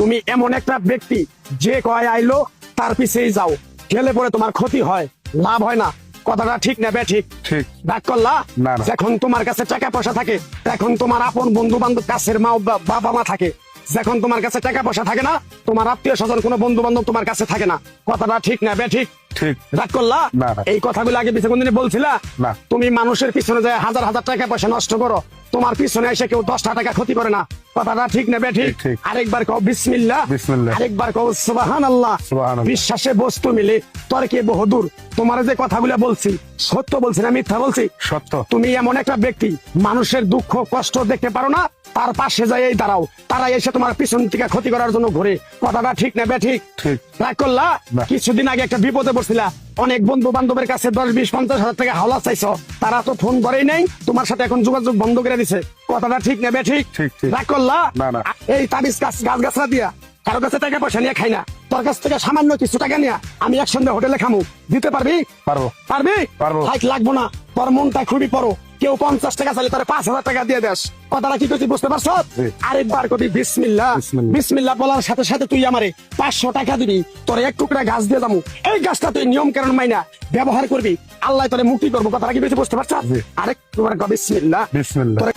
তুমি এমন একটা ব্যক্তি যে কয় আইলো তার পিছেই যাও, গেলে পরে তোমার ক্ষতি হয়, লাভ হয় না। কথাটা ঠিক না ঠিক? ঠিক। ডাক করলা না, না। যখন তোমার কাছে টাকা পয়সা থাকে, এখন তোমার আপন বন্ধু বান্ধব, কাছের মা বাবা মা থাকে। যখন তোমার কাছে টাকা পয়সা থাকে না, তোমার আত্মীয় স্বজন কোনো বন্ধু বান্ধব তোমার কাছে থাকে না। কথাটা ঠিক না ঠিক? ঠিক। রাগ করলা? না, না। এই কথাগুলো আগে পিছনে কোনদিন বলছিলা? না। তুমি মানুষের পিছনে যায় হাজার হাজার টাকা পয়সা নষ্ট করো, তোমার পিছনে এসে কেউ 10টা টাকা ক্ষতি করে না। কথাটা ঠিক না ঠিক? ঠিক। আরেকবার কও বিসমিল্লাহ, বিসমিল্লাহ। আরেকবার কও সুবহানাল্লাহ। সুবহানাল্লাহ। বিশ্বাসে বস্তু মিলে তর্কে বহুদূর। তোমার যে কথাগুলো বলছি সত্য বলছি না মিথ্যা বলছি? সত্য। তুমি এমন একটা ব্যক্তি, মানুষের দুঃখ কষ্ট দেখতে পারো না, তার পাশে যাই দাঁড়াও, তারা এসে তোমার পিছন থেকে ক্ষতি করার জন্য ঘুরে। কথাটা ঠিক না ঠিক? ঠিক। রাগ করলা? না। কিছুদিন আগে একটা বিপদে পড়ছিলা, অনেক বন্ধু বান্ধবের কাছে 10-20-50 হাজার টাকা হাওলা চাইছো, তারা তো ফোন করেই নেই, তোমার সাথে এখন যোগাযোগ বন্ধ করে দিছে। কথাটা ঠিক না ঠিক? ঠিক, ঠিক। রাগ করলা? না, না। এই তাবিজ গাছ গাছরা দিয়া কারো কাছে টাকা পয়সা নিয়ে খাই না, তোর কাছ থেকে সামান্য কিছু টাকা নিয়ে আমি একসঙ্গে হোটেলে খামু, দিতে পারবি? পারবো। পারবি? পারবো। হাইট লাগবো না, তোর মনটা খুবই বড়। কেউ 50 টাকা চাইলে তোর 5,000 টাকা দিয়ে দেস। কথাটা কি করছি বুঝতে পারছ? জি। আরেকবার কবি বিসমিল্লাহ। বিসমিল্লাহ। বিসমিল্লাহ বলার সাথে সাথে তুই আমারে 500 টাকা দিবি, তোর এক টুকরা গাছ দিয়ে যাবো। এই গাছটা তুই নিয়ম কারণ মাইনা ব্যবহার করবি, আল্লাহ তোরে মুক্তি করবো। কথাটা কি বেশি বুঝতে পারছ? জি। আরেকবার কবি বিসমিল্লাহ। বিসমিল্লাহ। তোরে